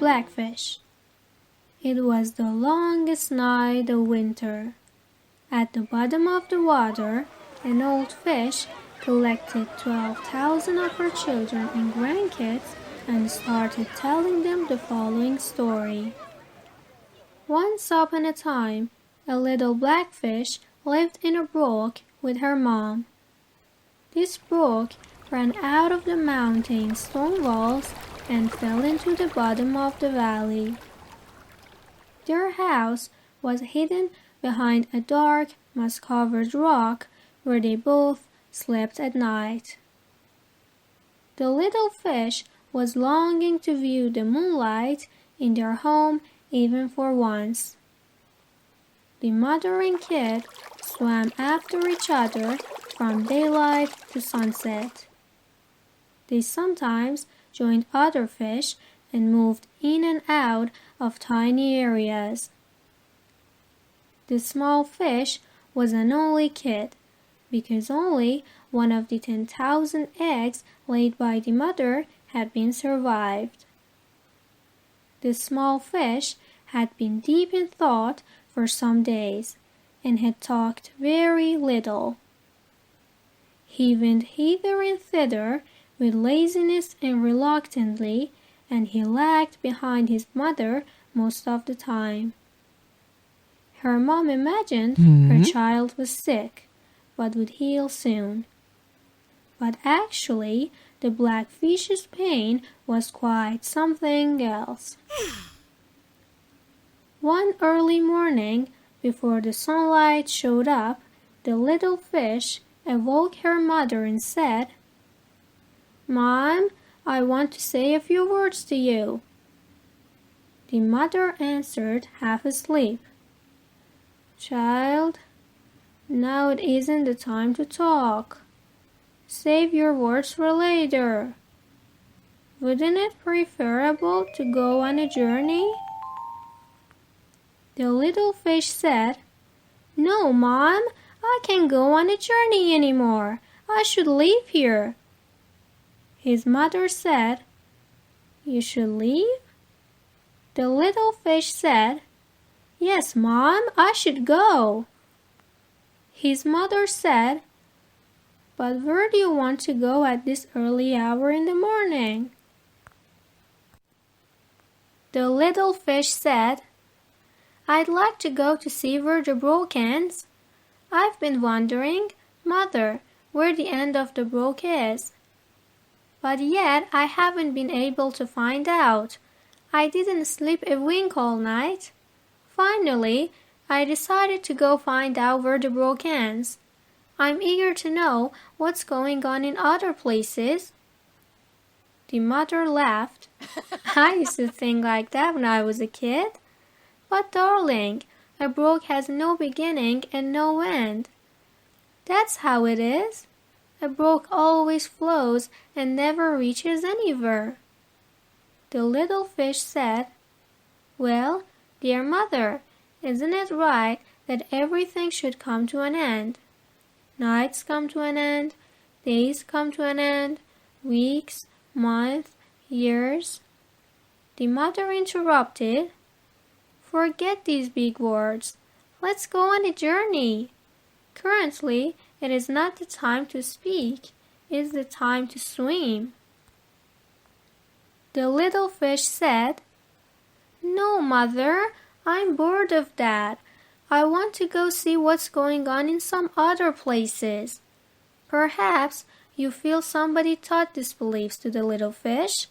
blackfish. It was the longest night of winter. At the bottom of the water, an old fish collected 12,000 of her children and grandkids and started telling them the following story. Once upon a time, a little blackfish lived in a brook with her mom. This brook ran out of the mountain stone walls and fell into the bottom of the valley. Their house was hidden behind a dark, moss-covered rock where they both slept at night. The little fish was longing to view the moonlight in their home even for once. The mother and kid swam after each other from daylight to sunset. They sometimes joined other fish and moved in and out of tiny areas. The small fish was an only kid, because only one of the 10,000 eggs laid by the mother had been survived. The small fish had been deep in thought for some days, and had talked very little. He went hither and thither with laziness and reluctantly, and he lagged behind his mother most of the time. Her mom imagined her child was sick, but would heal soon. But actually, the blackfish's pain was quite something else. One early morning, before the sunlight showed up, the little fish awoke her mother and said, "Mom, I want to say a few words to you." The mother answered, half asleep, "Child, now it isn't the time to talk. Save your words for later. Wouldn't it be preferable to go on a journey?" The little fish said, "No, Mom, I can't go on a journey anymore. I should leave here." His mother said, "You should leave?" The little fish said, "Yes, Mom, I should go." His mother said, "But where do you want to go at this early hour in the morning?" The little fish said, "I'd like to go to see where the brook ends. I've been wondering, Mother, where the end of the brook is. But yet I haven't been able to find out. I didn't sleep a wink all night. Finally, I decided to go find out where the brook ends. I'm eager to know what's going on in other places." The mother laughed. "I used to think like that when I was a kid. But darling, a brook has no beginning and no end. That's how it is. A brook always flows and never reaches anywhere." The little fish said, "Well, dear mother, isn't it right that everything should come to an end? Nights come to an end, days come to an end, weeks, months, years." The mother interrupted, "Forget these big words. Let's go on a journey. Currently, it is not the time to speak. It's the time to swim." The little fish said, "No, Mother, I'm bored of that. I want to go see what's going on in some other places." Perhaps you feel somebody taught these beliefs to the little fish,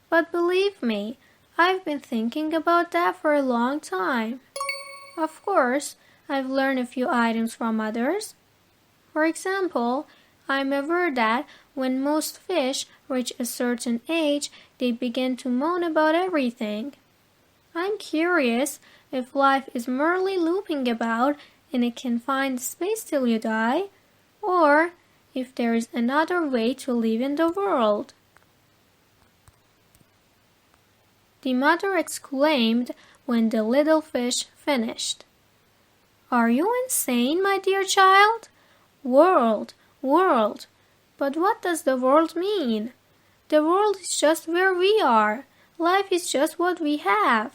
but believe me, I've been thinking about that for a long time. Of course, I've learned a few items from others. For example, I'm aware that when most fish reach a certain age, they begin to moan about everything. I'm curious if life is merely looping about in a confined space till you die, or if there is another way to live in the world." The mother exclaimed when the little fish finished, "Are you insane, my dear child? World, world. But what does the world mean? The world is just where we are, Life is just what we have."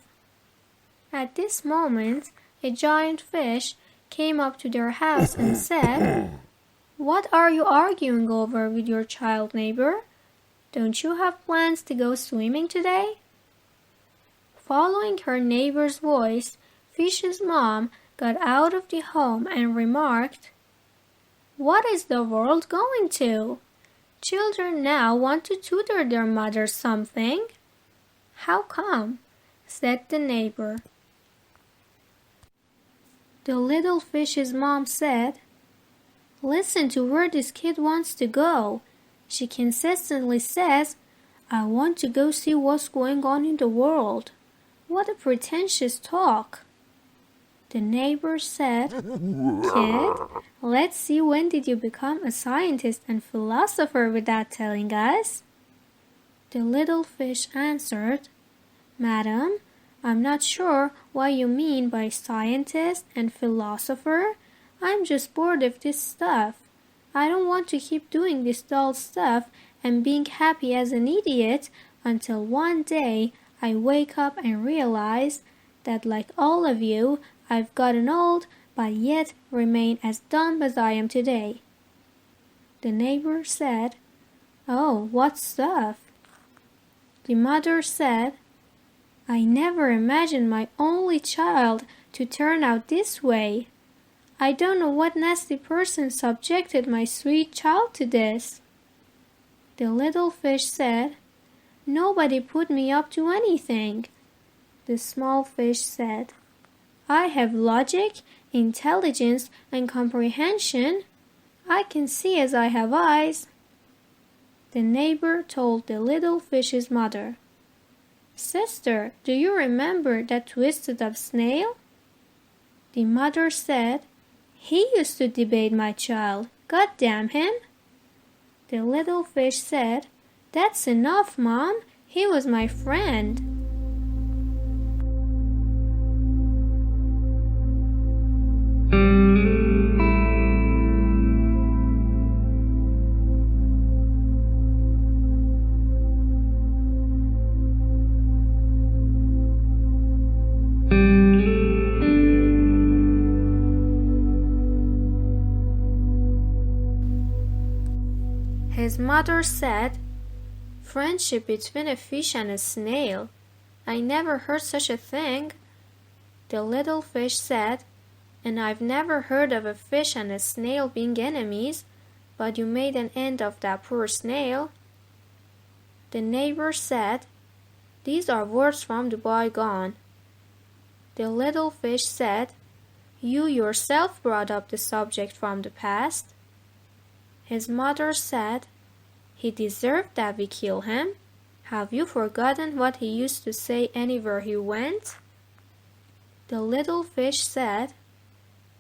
At this moment, a giant fish came up to their house and said, "What are you arguing over with your child neighbor? Don't you have plans to go swimming today?" Following her neighbor's voice, Fish's mom got out of the home and remarked, "What is the world going to? Children now want to tutor their mothers something." "How come?" said the neighbor. The little fish's mom said, "Listen to where this kid wants to go. She consistently says, 'I want to go see what's going on in the world.' What a pretentious talk." The neighbor said, "Kid, let's see, when did you become a scientist and philosopher without telling us?" The little fish answered, "Madam, I'm not sure what you mean by scientist and philosopher. I'm just bored of this stuff. I don't want to keep doing this dull stuff and being happy as an idiot until one day I wake up and realize that, like all of you, I've gotten old but yet remain as dumb as I am today." The neighbor said, "Oh, what stuff?" The mother said, "I never imagined my only child to turn out this way. I don't know what nasty person subjected my sweet child to this." The little fish said, "Nobody put me up to anything." The small fish said, "I have logic, intelligence, and comprehension. I can see as I have eyes." The neighbor told the little fish's mother, "Sister, do you remember that twisted-up snail?" The mother said, "He used to debate my child. God damn him." The little fish said, "That's enough, Mom. He was my friend." His mother said, "Friendship between a fish and a snail? I never heard such a thing." The little fish said, "And I've never heard of a fish and a snail being enemies, but you made an end of that poor snail." The neighbor said, "These are words from the bygone." The little fish said, "You yourself brought up the subject from the past." His mother said, "He deserved that we kill him. Have you forgotten what he used to say anywhere he went?" The little fish said,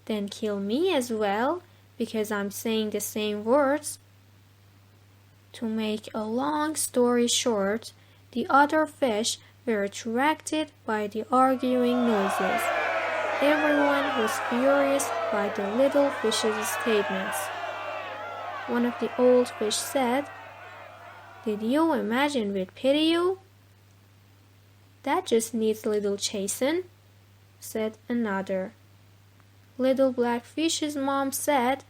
"Then kill me as well, because I'm saying the same words." To make a long story short, the other fish were attracted by the arguing noises. Everyone was furious by the little fish's statements. One of the old fish said, "Did you imagine we'd pity you? That just needs a little chasing," said another. Little black fish's mom said,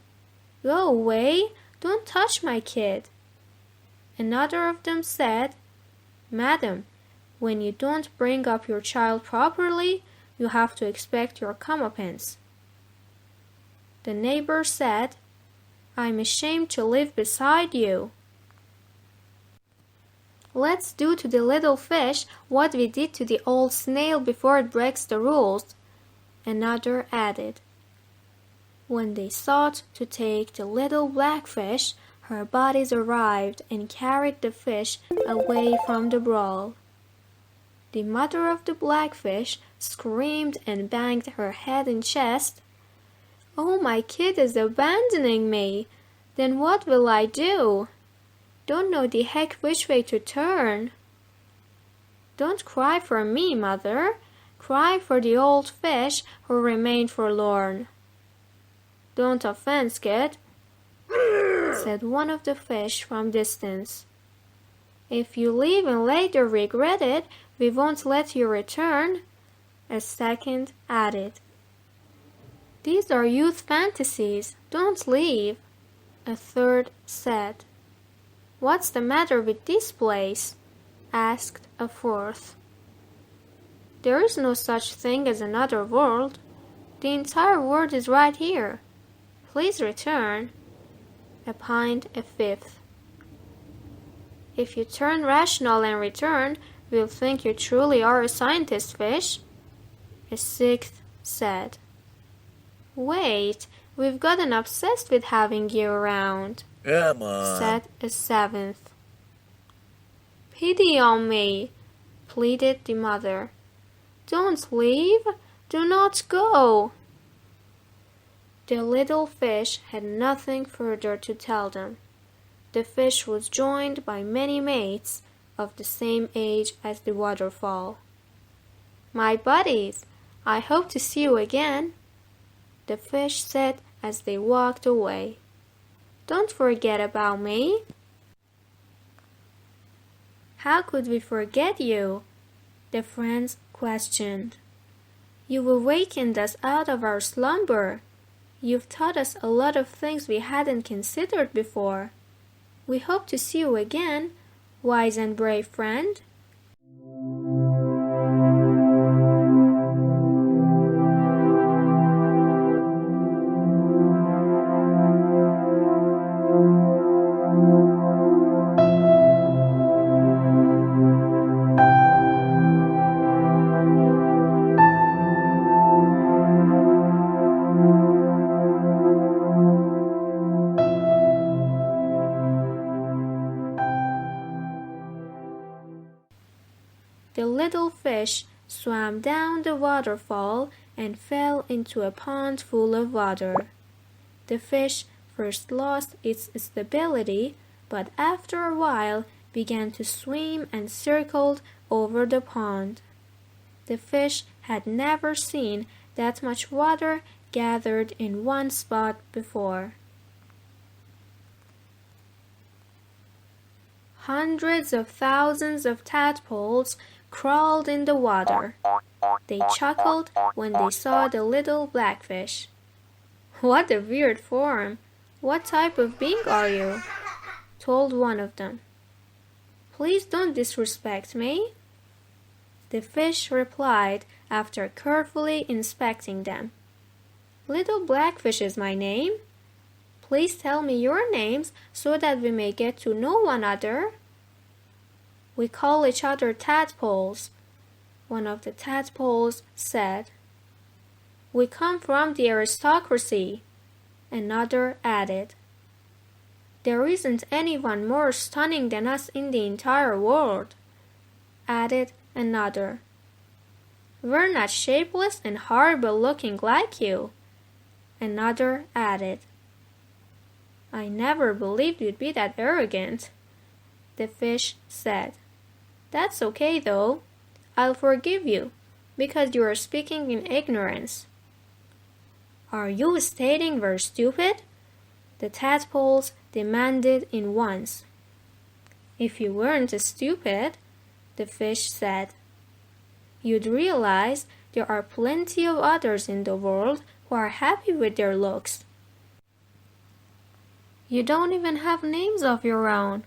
"Go away, don't touch my kid." Another of them said, "Madam, when you don't bring up your child properly, you have to expect your comeuppance." The neighbor said, "I'm ashamed to live beside you." "Let's do to the little fish what we did to the old snail before it breaks the rules," another added. When they sought to take the little black fish, her bodies arrived and carried the fish away from the brawl. The mother of the blackfish screamed and banged her head and chest. "Oh, my kid is abandoning me! Then what will I do? Don't know the heck which way to turn." "Don't cry for me, mother. Cry for the old fish who remained forlorn." "Don't offend, kid," said one of the fish from distance. "If you leave and later regret it, We won't let you return, a second added. These are youth fantasies. Don't leave, a third said. What's the matter with this place? Asked a fourth. There is no such thing as another world. The entire world is right here. Please return, opined a fifth. If you turn rational and return, we'll think you truly are a scientist fish, a sixth said. Wait, we've gotten obsessed with having you around, said a seventh. Pity on me, pleaded the mother. Don't leave, do not go. The little fish had nothing further to tell them. The fish was joined by many mates of the same age as the waterfall. My buddies, I hope to see you again, the fish said as they walked away. Don't forget about me. How could we forget you? The friends questioned. You awakened us out of our slumber. You've taught us a lot of things we hadn't considered before. We hope to see you again, wise and brave friend. The little fish swam down the waterfall and fell into a pond full of water. The fish first lost its stability, but after a while began to swim and circled over the pond. The fish had never seen that much water gathered in one spot before. Hundreds of thousands of tadpoles crawled in the water. They chuckled when they saw the little blackfish. What a weird form! What type of being are you? Told one of them. Please don't disrespect me. The fish replied after carefully inspecting them. Little Blackfish is my name. Please tell me your names so that we may get to know one another. We call each other tadpoles, one of the tadpoles said. We come from the aristocracy, another added. There isn't anyone more stunning than us in the entire world, added another. We're not shapeless and horrible looking like you, another added. I never believed you'd be that arrogant, the fish said. That's okay though. I'll forgive you, because you are speaking in ignorance. Are you stating we're stupid? The tadpoles demanded in once. If you weren't stupid, the fish said, you'd realize there are plenty of others in the world who are happy with their looks. You don't even have names of your own.